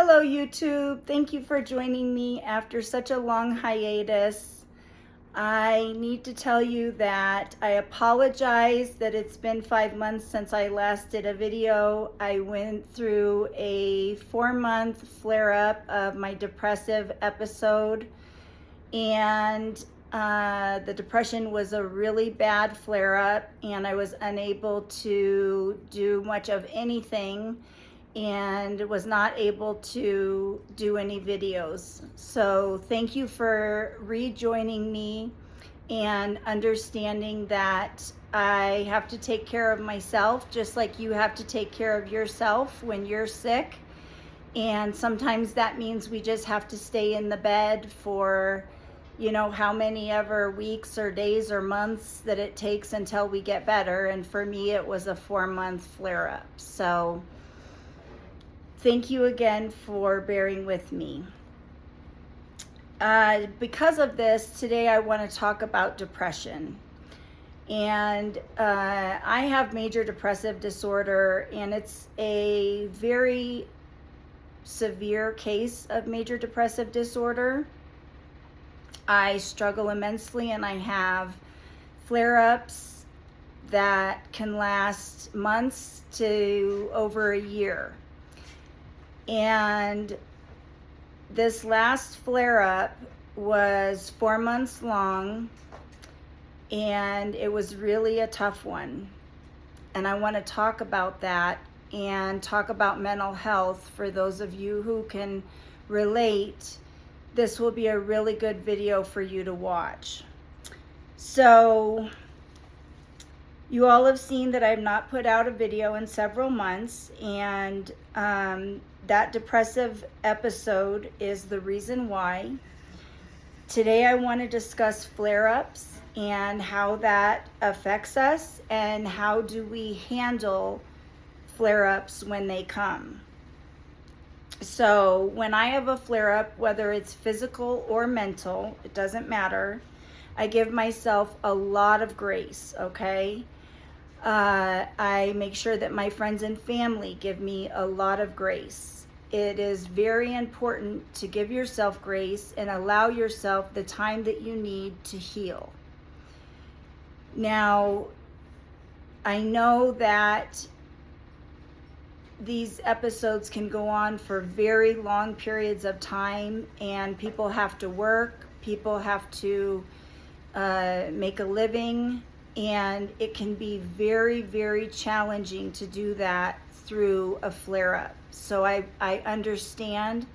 Hello YouTube, thank you for joining me after such a long hiatus. I need to tell you that I apologize that it's been 5 months since I last did a video. I went through a 4-month flare-up of my depressive episode, and the depression was a really bad flare-up, and I was unable to do much of anything and was not able to do any videos. So thank you for rejoining me and understanding that I have to take care of myself just like you have to take care of yourself when you're sick. And sometimes that means we just have to stay in the bed for how many ever weeks or days or months that it takes until we get better. And for me, it was a 4-month flare-up. So thank you again for bearing with me. Because of this, today I want to talk about depression. And I have major depressive disorder, and it's a very severe case of major depressive disorder. I struggle immensely, and I have flare-ups that can last months to over a year. And this last flare-up was 4 months long, and it was really a tough one. And I want to talk about that and talk about mental health. For those of you who can relate, this will be a really good video for you to watch. So you all have seen that I've not put out a video in several months, and that depressive episode is the reason why. Today I want to discuss flare-ups and how that affects us, and how do we handle flare-ups when they come. So when I have a flare-up, whether it's physical or mental, it doesn't matter, I give myself a lot of grace, okay? I make sure that my friends and family give me a lot of grace. It is very important to give yourself grace and allow yourself the time that you need to heal. Now, I know that these episodes can go on for very long periods of time, and people have to work, people have to make a living, and it can be very, very challenging to do that through a flare-up. So I understand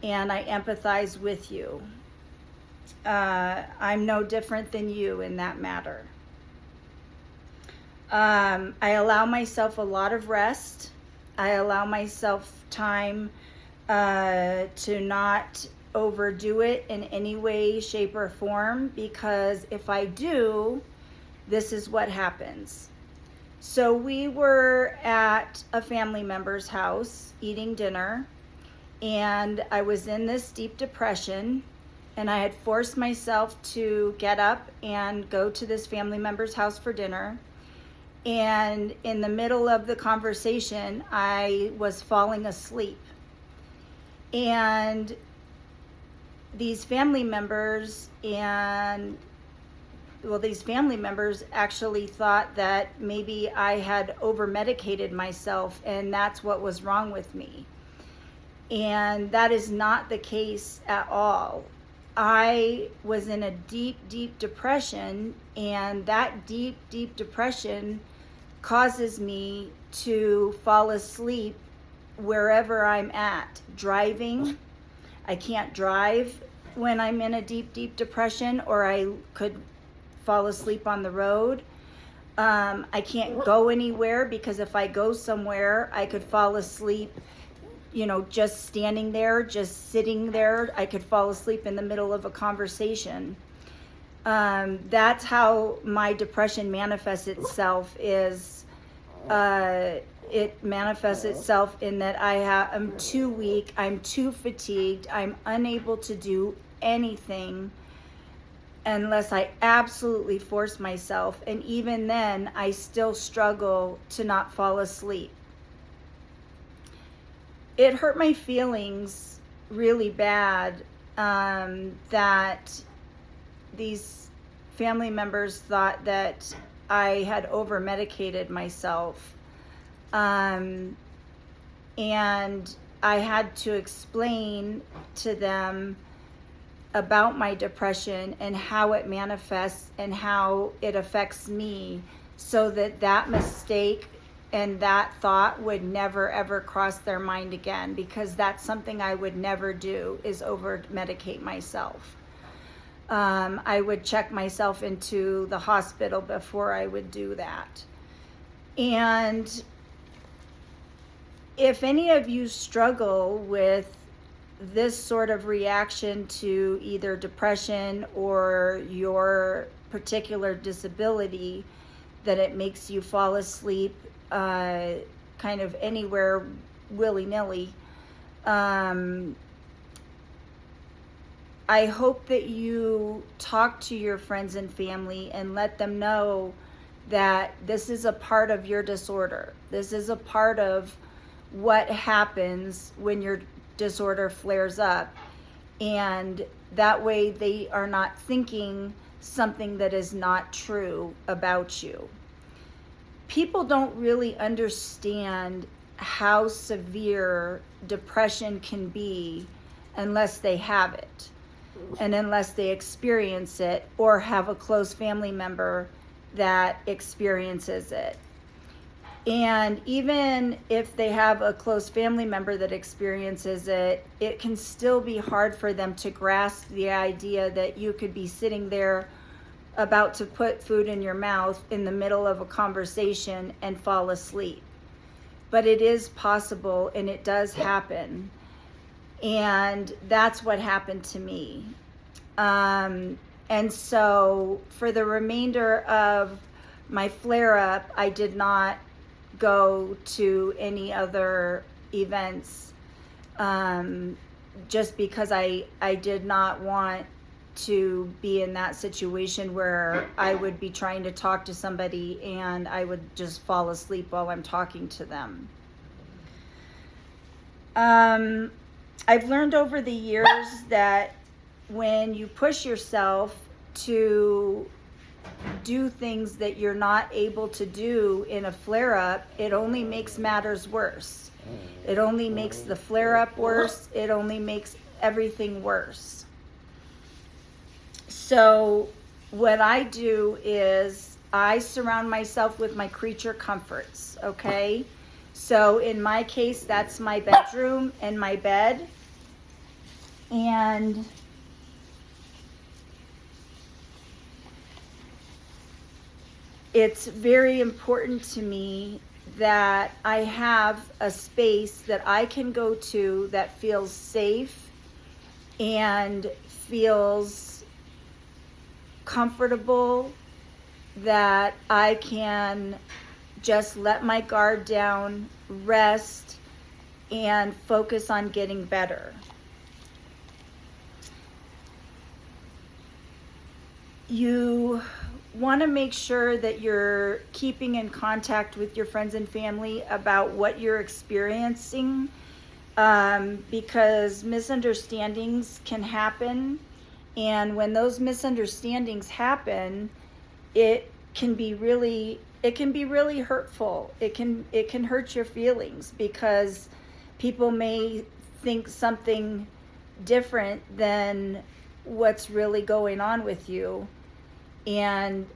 and I empathize with you. I'm no different than you in that matter. I allow myself a lot of rest. I allow myself time to not overdo it in any way, shape, or form, because if I do, this is what happens. So we were at a family member's house eating dinner, and I was in this deep depression, and I had forced myself to get up and go to this family member's house for dinner. And in the middle of the conversation, I was falling asleep. And these family members actually thought that maybe I had over-medicated myself, and that's what was wrong with me. And that is not the case at all. I was in a deep, deep depression, and that deep, deep depression causes me to fall asleep wherever I'm at. Driving, I can't drive when I'm in a deep, deep depression, or I could fall asleep on the road. I can't go anywhere, because if I go somewhere, I could fall asleep, just standing there, just sitting there. I could fall asleep in the middle of a conversation. That's how my depression manifests itself. It manifests itself in that I'm too weak, I'm too fatigued, I'm unable to do anything unless I absolutely force myself. And even then, I still struggle to not fall asleep. it hurt my feelings really bad, that these family members thought that I had over medicated myself. And I had to explain to them about my depression and how it manifests and how it affects me, so that that mistake and that thought would never ever cross their mind again, because that's something I would never do, is over medicate myself. I would check myself into the hospital before I would do that. And if any of you struggle with this sort of reaction to either depression or your particular disability, that it makes you fall asleep kind of anywhere willy-nilly, I hope that you talk to your friends and family and let them know that this is a part of your disorder. This is a part of what happens when your disorder flares up, and that way they are not thinking something that is not true about you. People don't really understand how severe depression can be unless they have it, and unless they experience it or have a close family member that experiences it. And even if they have a close family member that experiences it, it can still be hard for them to grasp the idea that you could be sitting there about to put food in your mouth in the middle of a conversation and fall asleep. But it is possible, and it does happen. And that's what happened to me. And so for the remainder of my flare-up, I did not go to any other events, just because I did not want to be in that situation where I would be trying to talk to somebody and I would just fall asleep while I'm talking to them. I've learned over the years that when you push yourself to do things that you're not able to do in a flare-up, it only makes matters worse. It only makes the flare-up worse. It only makes everything worse. So what I do is I surround myself with my creature comforts, okay? So in my case, that's my bedroom and my bed. And it's very important to me that I have a space that I can go to that feels safe and feels comfortable, that I can just let my guard down, rest, and focus on getting better. You want to make sure that you're keeping in contact with your friends and family about what you're experiencing, because misunderstandings can happen. And when those misunderstandings happen, it can be really hurtful. It can hurt your feelings, because people may think something different than what's really going on with you. And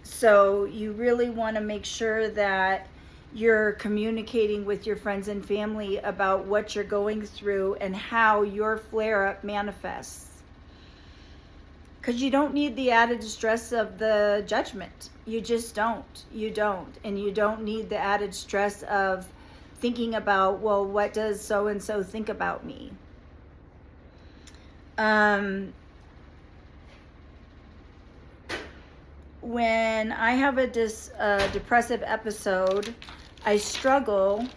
so you really want to make sure that you're communicating with your friends and family about what you're going through and how your flare-up manifests. Because you don't need the added stress of the judgment. You just don't. You don't. And you don't need the added stress of thinking about, well, what does so-and-so think about me? When I have a depressive episode, I struggle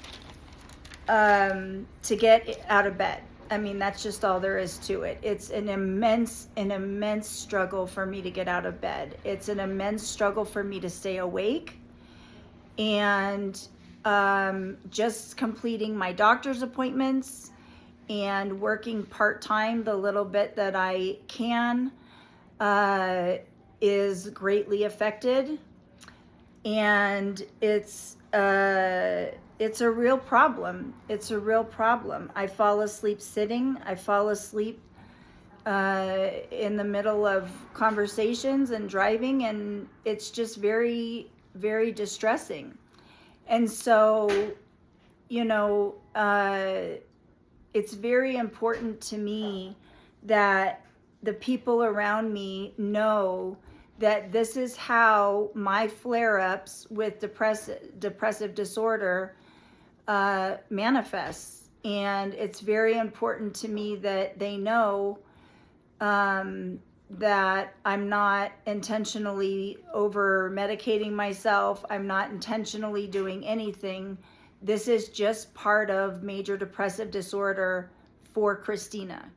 to get out of bed. I mean, that's just all there is to it. It's an immense struggle for me to get out of bed. It's an immense struggle for me to stay awake. And just completing my doctor's appointments and working part-time the little bit that I can is greatly affected. And it's a real problem. It's a real problem. I fall asleep sitting. I fall asleep in the middle of conversations and driving, and it's just very, very distressing. And so, you know, it's very important to me that the people around me know that this is how my flare-ups with depressive disorder manifests. And it's very important to me that they know that I'm not intentionally over medicating myself. I'm not intentionally doing anything. This is just part of major depressive disorder for Christina.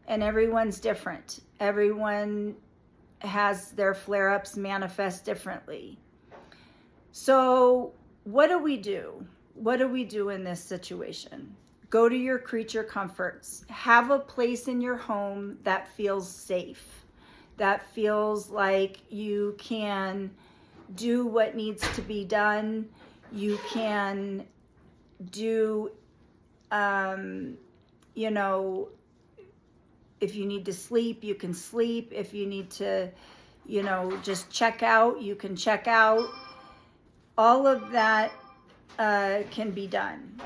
And everyone's different. Everyone has their flare-ups manifest differently. So what do we do? What do we do in this situation? Go to your creature comforts. Have a place in your home that feels safe, that feels like you can do what needs to be done. You can do, you know, if you need to sleep, you can sleep. If you need to, you know, just check out, you can check out. All of that can be done.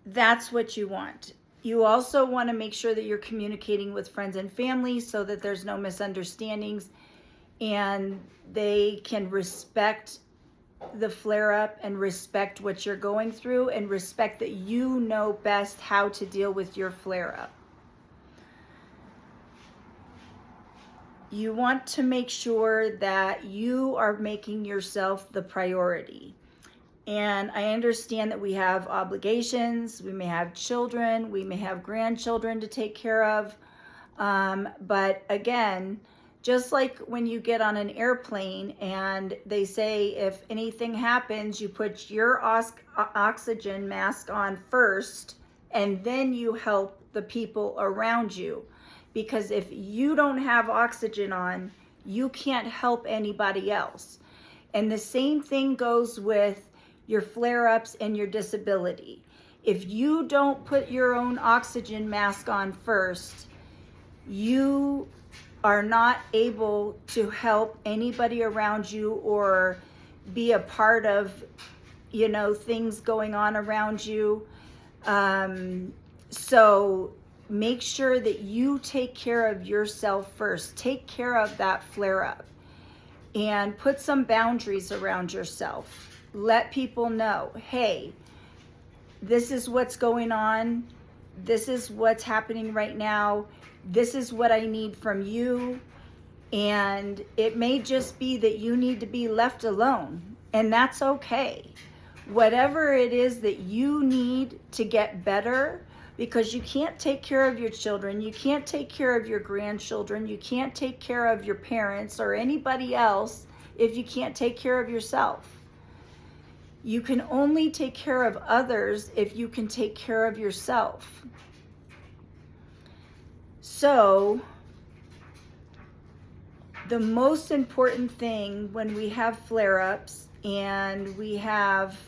That's what you want. You also want to make sure that you're communicating with friends and family so that there's no misunderstandings and they can respect the flare-up and respect what you're going through and respect that you know best how to deal with your flare-up. You want to make sure that you are making yourself the priority. And I understand that we have obligations, we may have children, we may have grandchildren to take care of. But again, just like when you get on an airplane and they say if anything happens, you put your oxygen mask on first and then you help the people around you. Because if you don't have oxygen on, you can't help anybody else. And the same thing goes with your flare-ups and your disability. If you don't put your own oxygen mask on first, you are not able to help anybody around you or be a part of, you know, things going on around you. So make sure that you take care of yourself first. Take care of that flare-up and put some boundaries around yourself. Let people know, hey, this is what's going on. This is what's happening right now. This is what I need from you. And it may just be that you need to be left alone, and that's okay. Whatever it is that you need to get better, because you can't take care of your children, you can't take care of your grandchildren, you can't take care of your parents or anybody else if you can't take care of yourself. You can only take care of others if you can take care of yourself. So, the most important thing when we have flare-ups and we have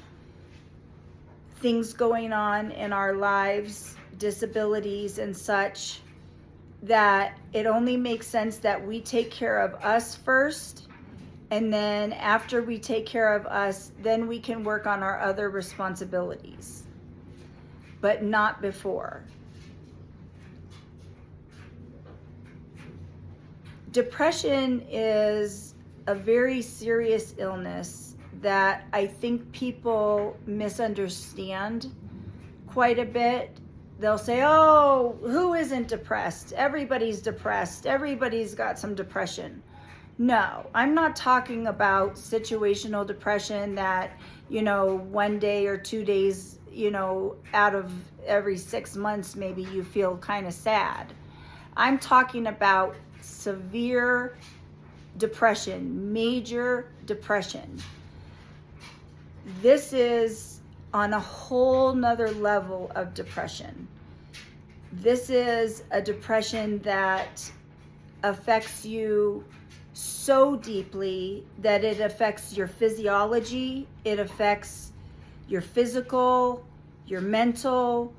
things going on in our lives, disabilities and such, that it only makes sense that we take care of us first. And then after we take care of us, then we can work on our other responsibilities, but not before. Depression is a very serious illness that I think people misunderstand quite a bit. They'll say, oh, who isn't depressed? Everybody's depressed. Everybody's got some depression. No, I'm not talking about situational depression that, you know, 1 day or 2 days, you know, out of every 6 months, maybe you feel kind of sad. I'm talking about severe depression, major depression. This is on a whole nother level of depression. This is a depression that affects you so deeply that it affects your physiology, it affects your physical, your mental,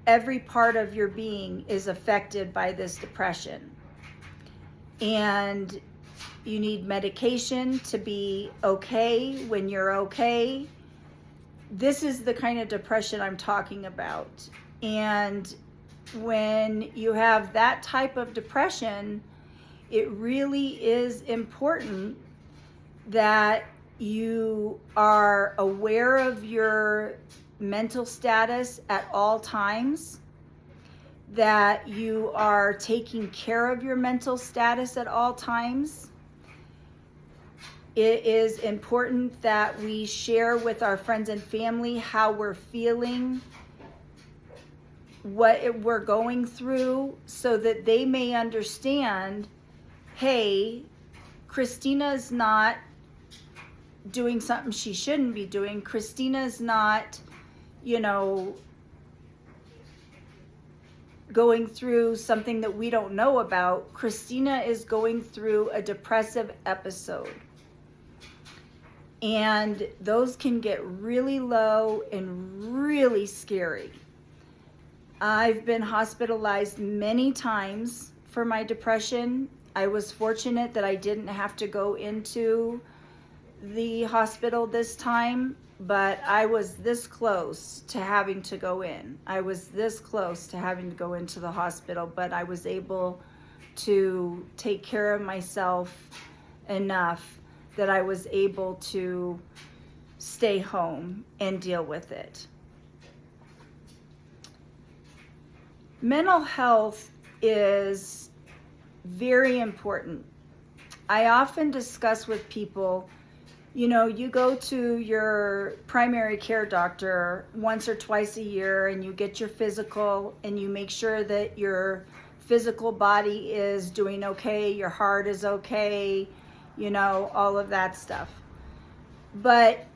every part of your being is affected by this depression. And you need medication to be okay when you're okay. This is the kind of depression I'm talking about. And when you have that type of depression, it really is important that you are aware of your mental status at all times, that you are taking care of your mental status at all times. It is important that we share with our friends and family how we're feeling, what we're going through, so that they may understand, hey, Christina's not doing something she shouldn't be doing. Christina's not, going through something that we don't know about. Christina is going through a depressive episode. And those can get really low and really scary. I've been hospitalized many times for my depression. I was fortunate that I didn't have to go into the hospital this time, but I was this close to having to go in. I was this close to having to go into the hospital, but I was able to take care of myself enough that I was able to stay home and deal with it. Mental health is very important. I often discuss with people, you go to your primary care doctor once or twice a year and you get your physical and you make sure that your physical body is doing okay, your heart is okay, all of that stuff. But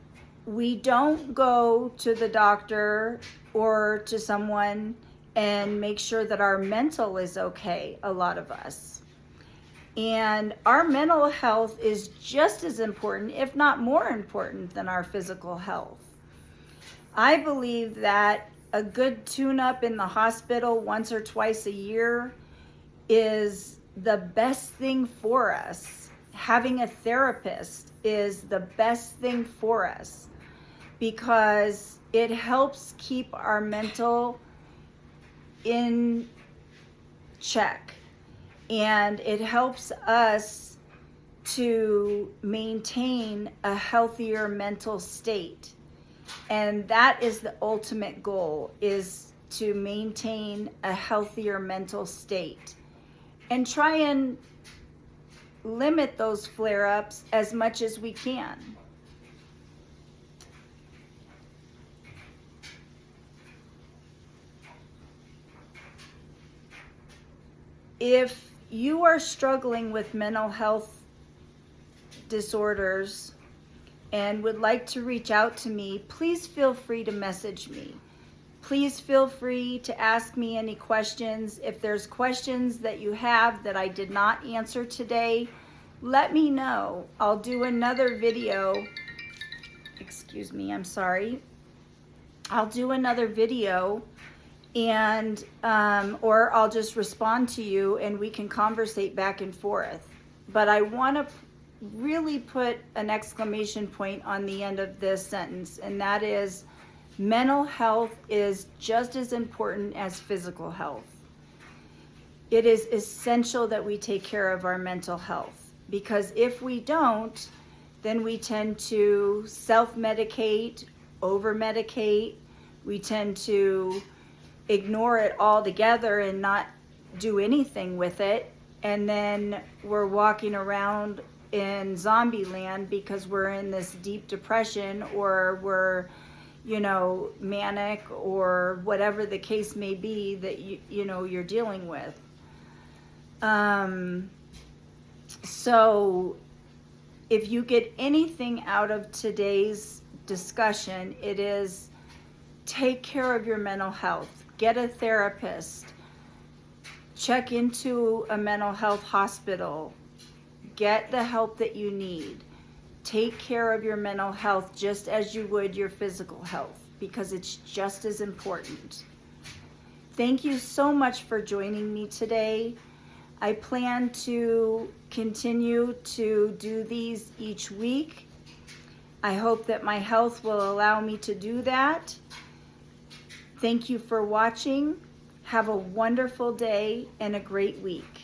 we don't go to the doctor or to someone and make sure that our mental is okay, a lot of us. And our mental health is just as important, if not more important, than our physical health. I believe that a good tune-up in the hospital once or twice a year is the best thing for us. Having a therapist is the best thing for us because it helps keep our mental in check. And it helps us to maintain a healthier mental state. And that is the ultimate goal, is to maintain a healthier mental state. And try and limit those flare-ups as much as we can. If you are struggling with mental health disorders and would like to reach out to me, please feel free to message me. Please feel free to ask me any questions. If there's questions that you have that I did not answer today, let me know. I'll do another video. Excuse me, I'm sorry. I'll do another video and or I'll just respond to you and we can conversate back and forth. But I want to really put an exclamation point on the end of this sentence, and that is mental health is just as important as physical health. It is essential that we take care of our mental health, because if we don't, then we tend to self-medicate, over-medicate. We tend to ignore it altogether and not do anything with it. And then we're walking around in zombie land because we're in this deep depression, or we're, manic, or whatever the case may be that you're dealing with. So if you get anything out of today's discussion. It is take care of your mental health. Get a therapist. Check into a mental health hospital. Get the help that you need. Take care of your mental health just as you would your physical health, because it's just as important. Thank you so much for joining me today. I plan to continue to do these each week. I hope that my health will allow me to do that. Thank you for watching. Have a wonderful day and a great week.